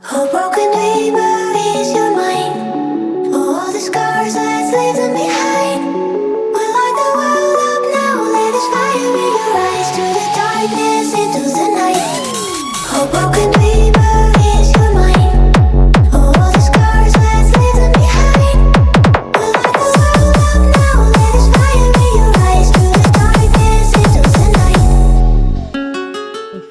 A broken dreamer is your mind. All the scars that's leaving behind. We light the world up now. Let us fire in your eyes to the darkness into the night. A broken dreamer is your mind. All the scars that's leaving behind. We light the world up now. Let us fire in your eyes to the darkness into the night.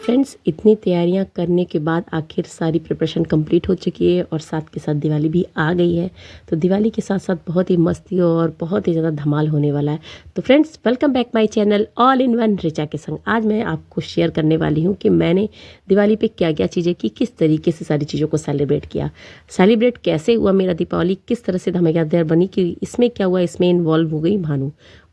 Friends, इतनी तैयारियां करने के बाद आखिर सारी preparation complete हो चुकी है और साथ के साथ दिवाली भी आ गई है। तो दिवाली के साथ साथ बहुत ही मस्ती और बहुत ही ज़्यादा धमाल होने वाला है। तो friends, welcome back my channel all in one Richa के संग। आज मैं आपको शेयर करने वाली हूँ कि मैंने दिवाली पे क्या क्या चीज़ें की, किस तरीके से सारी चीज़ों को सेलिब्रेट किया, सेलिब्रेट कैसे हुआ मेरा दीपावली, किस तरह से धमाकेदार बनी, कि इसमें क्या हुआ। इसमें इन्वॉल्व हो गई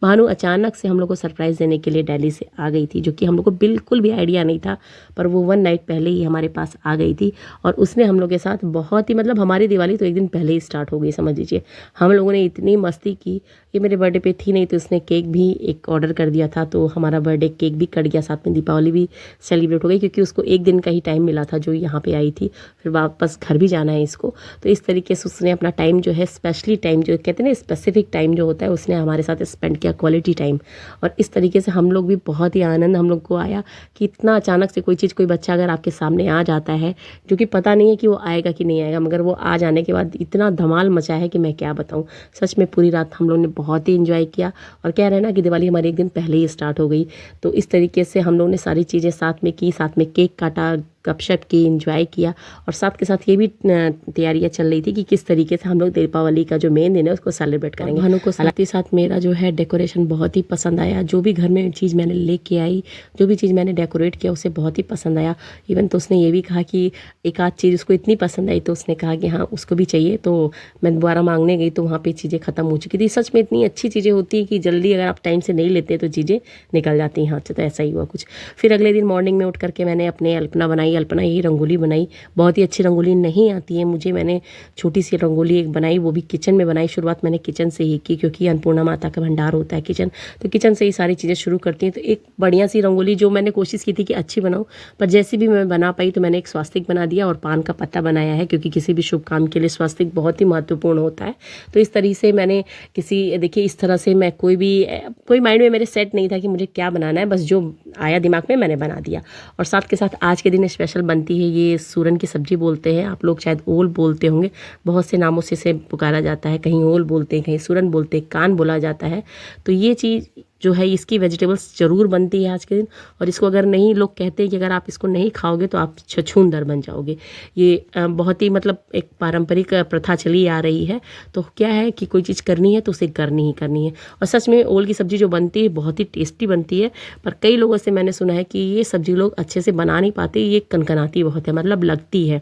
भानु अचानक से हम लोग को सरप्राइज़ देने के लिए दिल्ली से आ गई थी, जो कि हम लोग को बिल्कुल भी आइडिया नहीं था, पर वो वन नाइट पहले ही हमारे पास आ गई थी और उसने हम लोग के साथ बहुत ही हमारी दिवाली तो एक दिन पहले ही स्टार्ट हो गई, समझ लीजिए। हम लोगों ने इतनी मस्ती की। ये मेरे बर्थडे पे थी नहीं, तो उसने केक भी एक ऑर्डर कर दिया था, तो हमारा बर्थडे केक भी कट गया, साथ में दीपावली भी सेलिब्रेट हो गई, क्योंकि उसको एक दिन का ही टाइम मिला था जो यहाँ पे आई थी, फिर वापस घर भी जाना है इसको। तो इस तरीके से उसने अपना टाइम जो है, स्पेशली टाइम जो कहते हैं ना, स्पेसिफिक टाइम जो होता है, उसने हमारे साथ स्पेंड किया, क्वालिटी टाइम। और इस तरीके से हम लोग भी बहुत ही आनंद हम लोग को आया कि इतना अचानक से कोई चीज़, कोई बच्चा अगर आपके सामने आ जाता है, जो कि पता नहीं है कि वो आएगा कि नहीं आएगा, मगर वो आ जाने के बाद इतना धमाल मचा है कि मैं क्या बताऊं। सच में पूरी रात हम लोग ने बहुत ही इंजॉय किया। और कह रहे हैं ना कि दिवाली हमारी एक दिन पहले ही स्टार्ट हो गई। तो इस तरीके से हम लोग ने सारी चीज़ें साथ में की, साथ में केक काटा, गपशप की, एंजॉय किया। और साथ के साथ ये भी तैयारियां चल रही थी कि किस तरीके से हम लोग दीपावली का जो मेन दिन है उसको सेलिब्रेट करेंगे। भानु को साथ ही साथ मेरा जो है डेकोरेशन बहुत ही पसंद आया। जो भी घर में चीज़ मैंने लेके आई, जो भी चीज़ मैंने डेकोरेट किया, उसे बहुत ही पसंद आया। इवन तो उसने ये भी कहा कि एक आध चीज़ उसको इतनी पसंद आई, तो उसने कहा कि हाँ उसको भी चाहिए। तो मैं दोबारा मांगने गई तो वहाँ पर चीज़ें ख़त्म हो चुकी थी। सच में इतनी अच्छी चीज़ें होती हैं कि जल्दी अगर आप टाइम से नहीं लेते तो चीज़ें निकल जाती हैं हाथ से। तो ऐसा ही हुआ कुछ। फिर अगले दिन मॉर्निंग में उठ करके मैंने अपने अल्पना बनाई, यही रंगोली बनाई। बहुत ही अच्छी रंगोली नहीं आती है मुझे, मैंने छोटी सी रंगोली एक बनाई, वो भी किचन में बनाई। शुरुआत मैंने किचन से ही की, क्योंकि अन्नपूर्णा माता का भंडार होता है किचन, तो किचन से ही सारी चीज़ें शुरू करती हैं। तो एक बढ़िया सी रंगोली जो मैंने कोशिश की थी कि अच्छी बनाऊं, पर जैसी भी मैं बना पाई, तो मैंने एक स्वास्तिक बना दिया और पान का पत्ता बनाया है, क्योंकि किसी भी शुभ काम के लिए स्वास्तिक बहुत ही महत्वपूर्ण होता है। तो इस तरीके से मैंने देखिए इस तरह से मैं कोई माइंड में मेरे सेट नहीं था कि मुझे क्या बनाना है, बस जो आया दिमाग में मैंने बना दिया। और साथ के साथ आज के दिन स्पेशल बनती है, ये सूरन की सब्जी बोलते हैं, आप लोग शायद ओल बोलते होंगे, बहुत से नामों से इसे पुकारा जाता है, कहीं ओल बोलते हैं, कहीं सूरन बोलते हैं, कान बोला जाता है। तो ये चीज़ जो है, इसकी वेजिटेबल्स ज़रूर बनती है आज के दिन। और इसको अगर नहीं, लोग कहते हैं कि अगर आप इसको नहीं खाओगे तो आप छछूंदर बन जाओगे। ये बहुत ही एक पारंपरिक प्रथा चली आ रही है। तो क्या है कि कोई चीज़ करनी है तो उसे करनी ही करनी है। और सच में ओल की सब्ज़ी जो बनती है बहुत ही टेस्टी बनती है, पर कई लोगों से मैंने सुना है कि ये सब्ज़ी लोग अच्छे से बना नहीं पाते, ये कनकनाती बहुत है, लगती है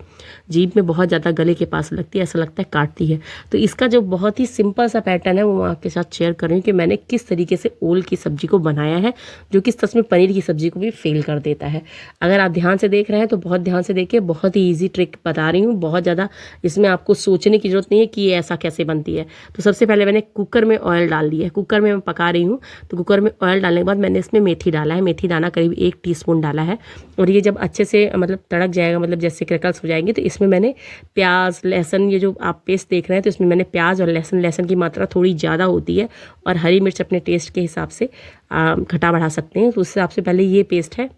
जीभ में, बहुत ज़्यादा गले के पास लगती है, ऐसा लगता है काटती है। तो इसका जो बहुत ही सिंपल सा पैटर्न है वो मैं आपके साथ शेयर कर रही हूँ कि मैंने किस तरीके से ओल की सब्जी को बनाया है, जो कि सच में पनीर की सब्जी को भी फेल कर देता है। अगर आप ध्यान से देख रहे हैं तो बहुत ध्यान से देखिए, बहुत ही इजी ट्रिक बता रही हूँ, बहुत ज़्यादा इसमें आपको सोचने की जरूरत नहीं है कि ये ऐसा कैसे बनती है। तो सबसे पहले मैंने कुकर में ऑयल डाल दिया है, कुकर में मैं पका रही हूँ। तो कुकर में ऑयल डालने के बाद मैंने इसमें मेथी डाला है, मेथी दाना करीब 1 टीस्पून डाला है। और ये जब अच्छे से तड़क जाएगा, जैसे क्रैकल्स हो जाएंगे, तो इसमें मैंने प्याज, लहसुन, ये जो आप पेस्ट देख रहे हैं, तो इसमें मैंने प्याज और लहसुन की मात्रा थोड़ी ज़्यादा होती है, और हरी मिर्च अपने टेस्ट के हिसाब से घटा बढ़ा सकते हैं। तो उस हिसाब से पहले ये पेस्ट है,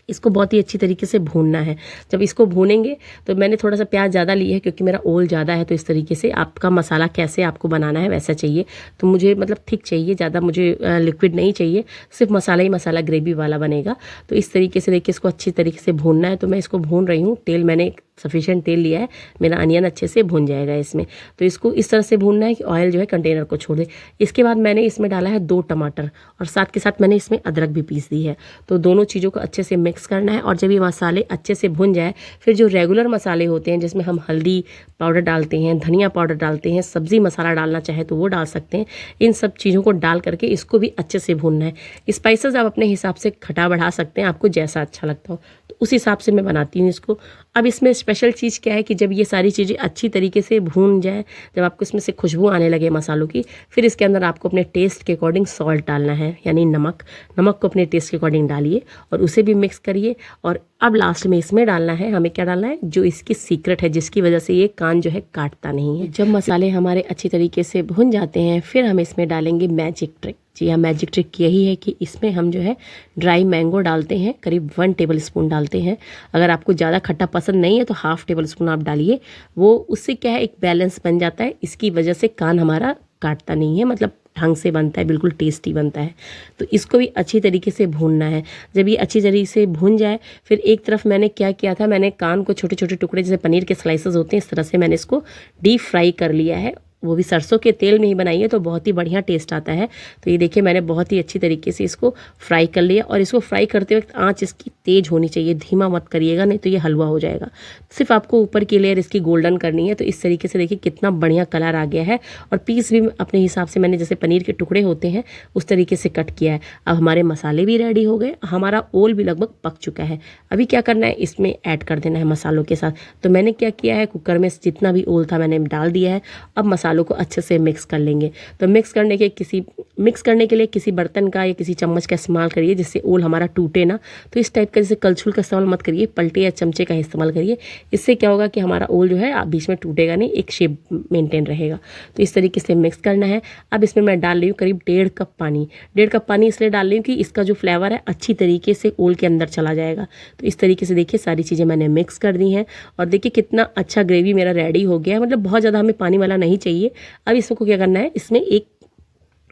इसको बहुत ही अच्छी तरीके से भूनना है। जब इसको भूनेंगे तो मैंने थोड़ा सा प्याज ज़्यादा ली है, क्योंकि मेरा ओल ज़्यादा है। तो इस तरीके से आपका मसाला कैसे आपको बनाना है वैसा चाहिए। तो मुझे थिक चाहिए, ज़्यादा मुझे लिक्विड नहीं चाहिए, सिर्फ मसाला ही मसाला ग्रेवी वाला बनेगा। तो इस तरीके से देखिए इसको अच्छी तरीके से भूनना है। तो मैं इसको भून रही हूँ, तेल मैंने सफिशिएंट तेल लिया है, मेरा अनियन अच्छे से भून जाएगा इसमें। तो इसको इस तरह से भूनना है कि ऑयल जो है कंटेनर को छोड़ दे। इसके बाद मैंने इसमें डाला है 2 टमाटर, और साथ के साथ मैंने इसमें अदरक भी पीस दी है। तो दोनों चीज़ों को अच्छे से मिक्स करना है। और जब ये मसाले अच्छे से भुन जाए, फिर जो रेगुलर मसाले होते हैं, जिसमें हम हल्दी पाउडर डालते हैं, धनिया पाउडर डालते हैं, सब्ज़ी मसाला डालना चाहे तो वो डाल सकते हैं, इन सब चीज़ों को डाल करके इसको भी अच्छे से भूनना है। स्पाइसेस आप अपने हिसाब से घटा बढ़ा सकते हैं, आपको जैसा अच्छा लगता हो। तो उस हिसाब से मैं बनाती हूँ इसको। अब इसमें स्पेशल चीज़ क्या है कि जब ये सारी चीज़ें अच्छी तरीके से भून जाए, जब आपको इसमें से खुशबू आने लगे मसालों की, फिर इसके अंदर आपको अपने टेस्ट के अकॉर्डिंग सॉल्ट डालना है, यानी नमक को अपने टेस्ट के अकॉर्डिंग डालिए और उसे भी मिक्स करिए। और अब लास्ट में इसमें डालना है, हमें क्या डालना है, जो इसकी सीक्रेट है जिसकी वजह से ये कान जो है काटता नहीं है। जब मसाले हमारे अच्छी तरीके से भुन जाते हैं फिर हम इसमें डालेंगे मैजिक ट्रिक। जी हाँ, मैजिक ट्रिक यही है कि इसमें हम जो है ड्राई मैंगो डालते हैं, करीब 1 टेबल स्पून डालते हैं। अगर आपको ज़्यादा खट्टा पसंद नहीं है तो ½ टेबल स्पून आप डालिए। वो उससे क्या है, एक बैलेंस बन जाता है, इसकी वजह से कान हमारा काटता नहीं है, मतलब ढंग से बनता है, बिल्कुल टेस्टी बनता है। तो इसको भी अच्छी तरीके से भूनना है। जब ये अच्छी तरीके से भून जाए फिर एक तरफ मैंने क्या किया था, मैंने कान को छोटे छोटे टुकड़े जैसे पनीर के स्लाइसेस होते हैं इस तरह से मैंने इसको डीप फ्राई कर लिया है। वो भी सरसों के तेल में ही बनाई है तो बहुत ही बढ़िया टेस्ट आता है। तो ये देखिए मैंने बहुत ही अच्छी तरीके से इसको फ्राई कर लिया। और इसको फ्राई करते वक्त आंच इसकी तेज़ होनी चाहिए, धीमा मत करिएगा नहीं तो ये हलवा हो जाएगा। सिर्फ आपको ऊपर की लेयर इसकी गोल्डन करनी है। तो इस तरीके से देखिए कितना बढ़िया कलर आ गया है। और पीस भी अपने हिसाब से मैंने जैसे पनीर के टुकड़े होते हैं उस तरीके से कट किया है। अब हमारे मसाले भी रेडी हो गए, हमारा ओल भी लगभग पक चुका है। अभी क्या करना है, इसमें ऐड कर देना है मसालों के साथ। तो मैंने क्या किया है, कुकर में जितना भी ओल था मैंने डाल दिया है। अब मसालों को अच्छे से मिक्स कर लेंगे। तो मिक्स करने के लिए किसी बर्तन का या किसी चम्मच का इस्तेमाल करिए जिससे ओल हमारा टूटे ना। तो इस टाइप का जैसे कलछुल का इस्तेमाल मत करिए, पलटे या चमचे का इस्तेमाल करिए। इससे क्या होगा कि हमारा ओल जो है बीच में टूटेगा नहीं, एक शेप मेंटेन रहेगा। तो इस तरीके से मिक्स करना है। अब इसमें मैं डाल रही हूँ करीब 1.5 कप पानी। 1.5 कप पानी इसलिए डाल रही हूँ कि इसका जो फ्लेवर है अच्छी तरीके से ओल के अंदर चला जाएगा। तो इस तरीके से देखिए सारी चीज़ें मैंने मिक्स कर दी हैं। और देखिए कितना अच्छा ग्रेवी मेरा रेडी हो गया है, मतलब बहुत ज़्यादा हमें पानी वाला नहीं चाहिए। अब इसको क्या करना है, इसमें एक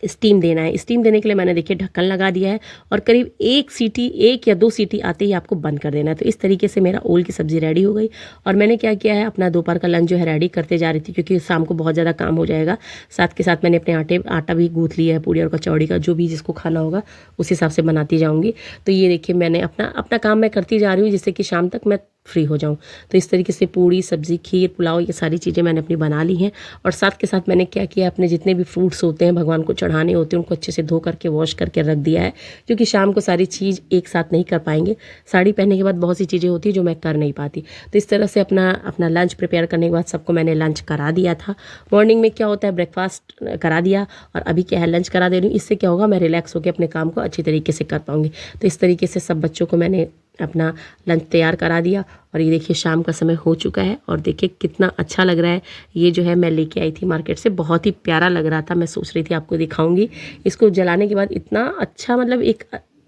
स्टीम देना है। स्टीम देने के लिए मैंने देखिए ढक्कन लगा दिया है और करीब 1 या 2 सीटी आते ही आपको बंद कर देना है। तो इस तरीके से मेरा ओल की सब्ज़ी रेडी हो गई। और मैंने क्या किया है, अपना दोपहर का लंच जो है रेडी करते जा रही थी क्योंकि शाम को बहुत ज़्यादा काम हो जाएगा। साथ के साथ मैंने अपने आटा भी गूँथ लिया है, पूड़ी और कचौड़ी का, जो भी जिसको खाना होगा उस हिसाब से बनाती जाऊँगी। तो ये देखिए मैंने अपना काम मैं करती जा रही हूँ जिससे कि शाम तक मैं फ्री हो जाऊँ। तो इस तरीके से पूड़ी, सब्ज़ी, खीर, पुलाव, ये सारी चीज़ें मैंने अपनी बना ली हैं। और साथ के साथ मैंने क्या किया, अपने जितने भी फ्रूट्स होते हैं भगवान को चढ़ाने होते हैं उनको अच्छे से धो करके वॉश करके रख दिया है, क्योंकि शाम को सारी चीज़ एक साथ नहीं कर पाएंगे। साड़ी पहनने के बाद बहुत सी चीज़ें होती हैं जो मैं कर नहीं पाती। तो इस तरह से अपना लंच प्रिपेयर करने के बाद सबको मैंने लंच करा दिया था। मॉर्निंग में क्या होता है, ब्रेकफास्ट करा दिया और अभी क्या है, लंच करा दे रही हूँ। इससे क्या होगा, मैं रिलैक्स होकर अपने काम को अच्छी तरीके से कर पाऊँगी। तो इस तरीके से सब बच्चों को मैंने अपना लंच तैयार करा दिया। और ये देखिए शाम का समय हो चुका है और देखिए कितना अच्छा लग रहा है। ये जो है मैं लेके आई थी मार्केट से, बहुत ही प्यारा लग रहा था। मैं सोच रही थी आपको दिखाऊंगी। इसको जलाने के बाद इतना अच्छा, मतलब एक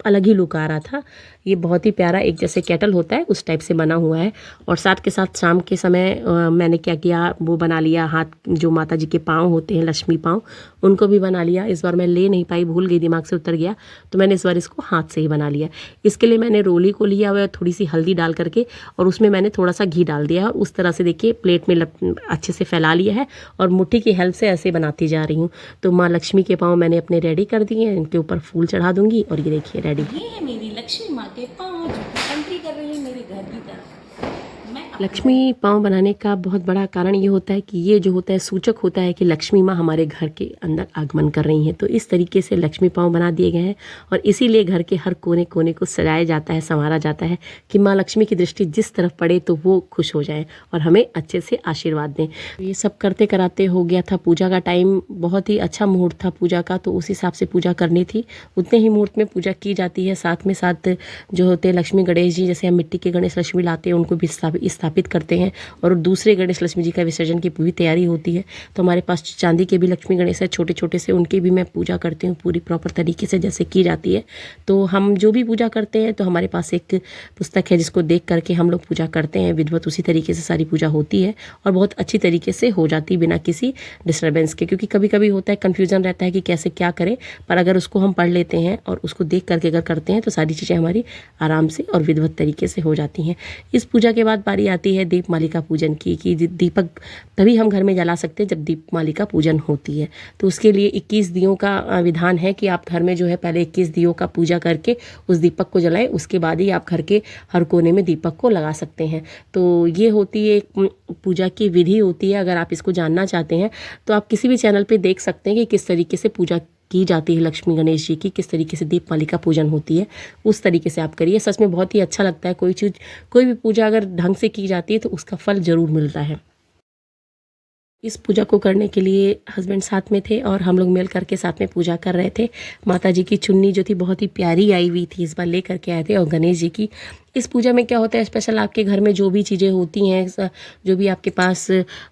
अलग ही लुक आ रहा था। ये बहुत ही प्यारा, एक जैसे केटल होता है उस टाइप से बना हुआ है। और साथ के साथ शाम के समय मैंने क्या किया, वो बना लिया, हाथ जो माता जी के पाँव होते हैं, लक्ष्मी पाँव, उनको भी बना लिया। इस बार मैं ले नहीं पाई, भूल गई, दिमाग से उतर गया, तो मैंने इस बार इसको हाथ से ही बना लिया। इसके लिए मैंने रोली को लिया हुआ है, थोड़ी सी हल्दी डाल करके, और उसमें मैंने थोड़ा सा घी डाल दिया है। उस तरह से देखिए प्लेट में अच्छे से फैला लिया है और मुट्ठी की हेल्प से ऐसे बनाती जा रही हूँ। तो माँ लक्ष्मी के पाँव मैंने अपने रेडी कर दिए हैं, इनके ऊपर फूल चढ़ा दूंगी। और ये देखिए रेडी, ये है मेरी लक्ष्मी माँ के पाँव जो एंट्री कर रही है मेरे घर की तरफ। लक्ष्मी पाँव बनाने का बहुत बड़ा कारण ये होता है कि ये जो होता है सूचक होता है कि लक्ष्मी माँ हमारे घर के अंदर आगमन कर रही हैं। तो इस तरीके से लक्ष्मी पाँव बना दिए गए हैं और इसीलिए घर के हर कोने कोने को सजाया जाता है, संवारा जाता है कि माँ लक्ष्मी की दृष्टि जिस तरफ पड़े तो वो खुश हो जाए और हमें अच्छे से आशीर्वाद दें। ये सब करते कराते हो गया था पूजा का टाइम। बहुत ही अच्छा मुहूर्त था पूजा का, तो उस हिसाब से पूजा करनी थी। उतने ही मुहूर्त में पूजा की जाती है। साथ में साथ जो होते हैं लक्ष्मी गणेश जी, जैसे हम मिट्टी के गणेश लक्ष्मी लाते हैं उनको भी स्थापित करते हैं और दूसरे गणेश लक्ष्मी जी का विसर्जन की पूरी तैयारी होती है। तो हमारे पास चांदी के भी लक्ष्मी गणेश है, छोटे छोटे से, उनकी भी मैं पूजा करती हूँ पूरी प्रॉपर तरीके से जैसे की जाती है। तो हम जो भी पूजा करते हैं तो हमारे पास एक पुस्तक है जिसको देख करके हम लोग पूजा करते हैं। विधिवत उसी तरीके से सारी पूजा होती है और बहुत अच्छी तरीके से हो जाती है बिना किसी डिस्टर्बेंस के, क्योंकि कभी कभी होता है कन्फ्यूजन रहता है कि कैसे क्या करें, पर अगर उसको हम पढ़ लेते हैं और उसको देख करके अगर करते हैं तो सारी चीज़ें हमारी आराम से और विधिवत तरीके से हो जाती हैं। इस पूजा के बाद बारी आती है दीपमालिका पूजन की, कि दीपक तभी हम घर में जला सकते हैं जब दीपमालिका पूजन होती है। तो उसके लिए 21 दियों का विधान है कि आप घर में जो है पहले 21 दियों का पूजा करके उस दीपक को जलाएं, उसके बाद ही आप घर के हर कोने में दीपक को लगा सकते हैं। तो ये होती है एक पूजा की विधि होती है। अगर आप इसको जानना चाहते हैं तो आप किसी भी चैनल पे देख सकते हैं कि किस तरीके से पूजा की जाती है लक्ष्मी गणेश जी की, किस तरीके से दीपमालिका पूजन होती है, उस तरीके से आप करिए। सच में बहुत ही अच्छा लगता है। कोई भी पूजा अगर ढंग से की जाती है तो उसका फल ज़रूर मिलता है। इस पूजा को करने के लिए हस्बैंड साथ में थे और हम लोग मिल करके साथ में पूजा कर रहे थे। माता जी की चुन्नी जो थी बहुत ही प्यारी आई हुई थी, इस बार ले करके आए थे। और गणेश जी की इस पूजा में क्या होता है स्पेशल, आपके घर में जो भी चीज़ें होती हैं, जो भी आपके पास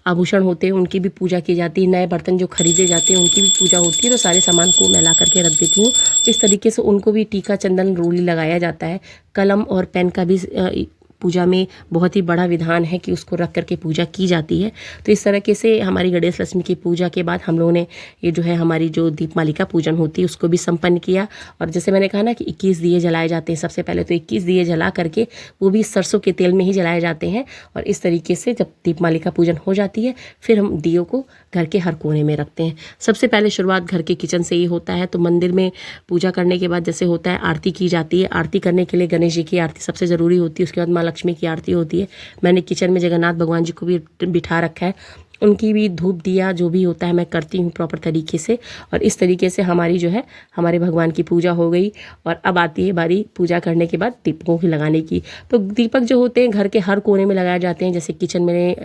आभूषण होते हैं उनकी भी पूजा की जाती है। नए बर्तन जो खरीदे जाते हैं उनकी भी पूजा होती है। तो सारे सामान को मैं ला करके रख देती हूँ। इस तरीके से उनको भी टीका चंदन रोली लगाया जाता है। कलम और पेन का भी पूजा में बहुत ही बड़ा विधान है कि उसको रख करके पूजा की जाती है। तो इस तरीके से हमारी गणेश लक्ष्मी की पूजा के बाद हम लोगों ने ये जो है हमारी जो दीपमालिका पूजन होती है उसको भी संपन्न किया। और जैसे मैंने कहा ना कि 21 दिए जलाए जाते हैं। सबसे पहले तो 21 दिए जला करके वो भी सरसों के तेल में ही जलाए जाते हैं। और इस तरीके से जब दीपमालिका पूजन हो जाती है फिर हम दियों को घर के हर कोने में रखते हैं। सबसे पहले शुरुआत घर के किचन से ही होता है। तो मंदिर में पूजा करने के बाद जैसे होता है आरती की जाती है। आरती करने के लिए गणेश जी की आरती सबसे ज़रूरी होती है। उसके बाद माँ लक्ष्मी की आरती होती है। मैंने किचन में जगन्नाथ भगवान जी को भी बिठा रखा है। उनकी भी धूप दिया जो भी होता है मैं करती हूँ प्रॉपर तरीके से। और इस तरीके से हमारी जो है हमारे भगवान की पूजा हो गई। और अब आती है बारी पूजा करने के बाद दीपकों की लगाने की। तो दीपक जो होते हैं घर के हर कोने में लगाए जाते हैं। जैसे किचन में,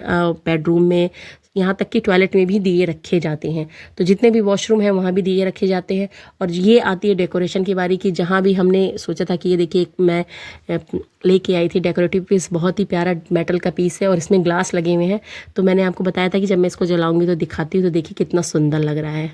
बेडरूम में, यहाँ तक कि टॉयलेट में भी दिए रखे जाते हैं। तो जितने भी वॉशरूम हैं वहाँ भी दिए रखे जाते हैं। और ये आती है डेकोरेशन की बारी की, जहाँ भी हमने सोचा था कि ये देखिए मैं लेके आई थी डेकोरेटिव पीस, बहुत ही प्यारा मेटल का पीस है और इसमें ग्लास लगे हुए हैं। तो मैंने आपको बताया था कि जब मैं इसको जलाऊंगी तो दिखाती हूँ। तो देखिए कितना सुंदर लग रहा है।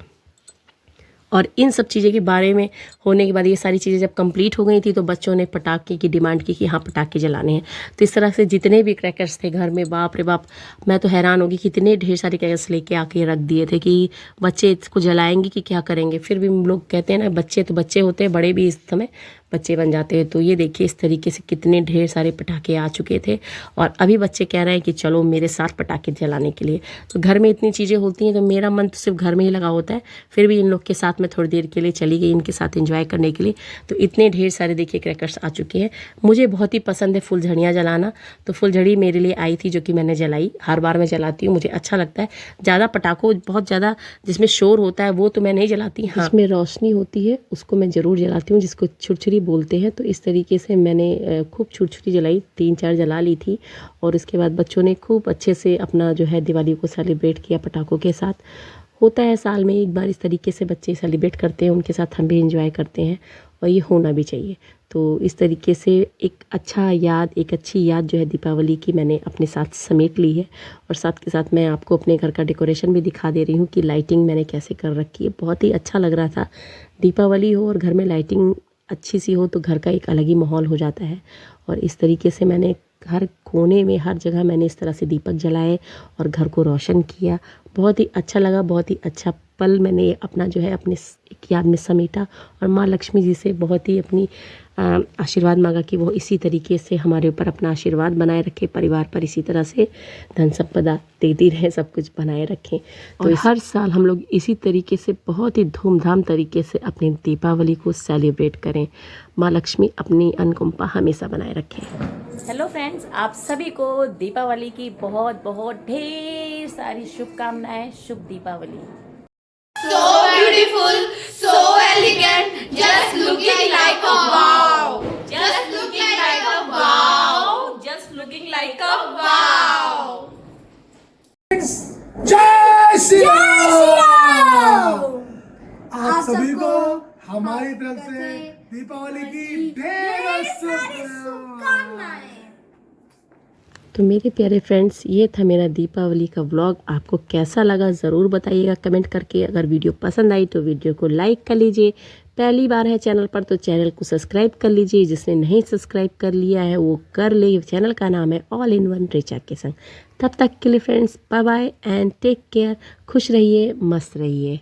और इन सब चीज़ें के बारे में होने के बाद ये सारी चीज़ें जब कंप्लीट हो गई थी तो बच्चों ने पटाखे की डिमांड की कि हाँ पटाखे जलाने हैं। तो इस तरह से जितने भी क्रैकर्स थे घर में, बाप रे बाप, मैं तो हैरान होगी कितने ढेर सारे क्रैकर्स लेके आके रख दिए थे कि बच्चे इसको जलाएंगे कि क्या करेंगे। फिर भी लोग कहते हैं ना बच्चे तो बच्चे होते हैं, बड़े भी इस समय बच्चे बन जाते हैं। तो ये देखिए इस तरीके से कितने ढेर सारे पटाखे आ चुके थे। और अभी बच्चे कह रहे हैं कि चलो मेरे साथ पटाखे जलाने के लिए। तो घर में इतनी चीज़ें होती हैं तो मेरा मन तो सिर्फ घर में ही लगा होता है। फिर भी इन लोग के साथ में थोड़ी देर के लिए चली गई, इनके साथ एंजॉय करने के लिए। तो इतने ढेर सारे देखिए क्रैकर्स आ चुके हैं। मुझे बहुत ही पसंद है फुलझड़ियाँ जलाना। तो फुलझड़ी मेरे लिए आई थी जो कि मैंने जलाई। हर बार मैं जलाती हूँ, मुझे अच्छा लगता है। ज़्यादा पटाखों बहुत ज़्यादा जिसमें शोर होता है वो तो मैं नहीं जलाती। हाँ, जिसमें रोशनी होती है उसको मैं ज़रूर जलाती हूँ, जिसको छुरछुरी बोलते हैं। तो इस तरीके से मैंने खूब छुरछुरी जलाई, 3-4 जला ली थी। और उसके बाद बच्चों ने खूब अच्छे से अपना जो है दिवाली को सेलिब्रेट किया पटाखों के साथ। होता है साल में एक बार इस तरीके से बच्चे सेलिब्रेट करते हैं, उनके साथ हम भी एंजॉय करते हैं और ये होना भी चाहिए। तो इस तरीके से एक अच्छी याद जो है दीपावली की मैंने अपने साथ समेट ली है। और साथ के साथ मैं आपको अपने घर का डेकोरेशन भी दिखा दे रही हूँ कि लाइटिंग मैंने कैसे कर रखी है। बहुत ही अच्छा लग रहा था। दीपावली हो और घर में लाइटिंग अच्छी सी हो तो घर का एक अलग ही माहौल हो जाता है। और इस तरीके से मैंने हर कोने में हर जगह मैंने इस तरह से दीपक जलाए और घर को रोशन किया। बहुत ही अच्छा लगा, बहुत ही अच्छा पल मैंने अपना जो है अपने एक याद में समेटा। और माँ लक्ष्मी जी से बहुत ही अपनी आशीर्वाद मांगा कि वो इसी तरीके से हमारे ऊपर अपना आशीर्वाद बनाए रखे, परिवार पर इसी तरह से धन संपदा देती रहे, सब कुछ बनाए रखें। तो हर साल हम लोग इसी तरीके से बहुत ही धूमधाम तरीके से अपनी दीपावली को सेलिब्रेट करें। माँ लक्ष्मी अपनी अनुकंपा हमेशा बनाए रखें। हेलो फ्रेंड्स, आप सभी को दीपावली की बहुत बहुत ढेर सारी शुभकामनाएं। शुभ Deepawali. So beautiful, so elegant, just looking like a wow. Just looking like a wow. Just looking like a Wow. जय श्री राम। आप सभी को हमारी तरफ से दीपावली की ढेर सारी शुभकामनाएं। तो मेरे प्यारे फ्रेंड्स, ये था मेरा दीपावली का व्लॉग। आपको कैसा लगा ज़रूर बताइएगा कमेंट करके। अगर वीडियो पसंद आई तो वीडियो को लाइक कर लीजिए। पहली बार है चैनल पर तो चैनल को सब्सक्राइब कर लीजिए। जिसने नहीं सब्सक्राइब कर लिया है वो कर ले। चैनल का नाम है ऑल इन वन रिचा के संग। तब तक के लिए friends, bye bye and take care. खुश रहिए, मस्त रहिए।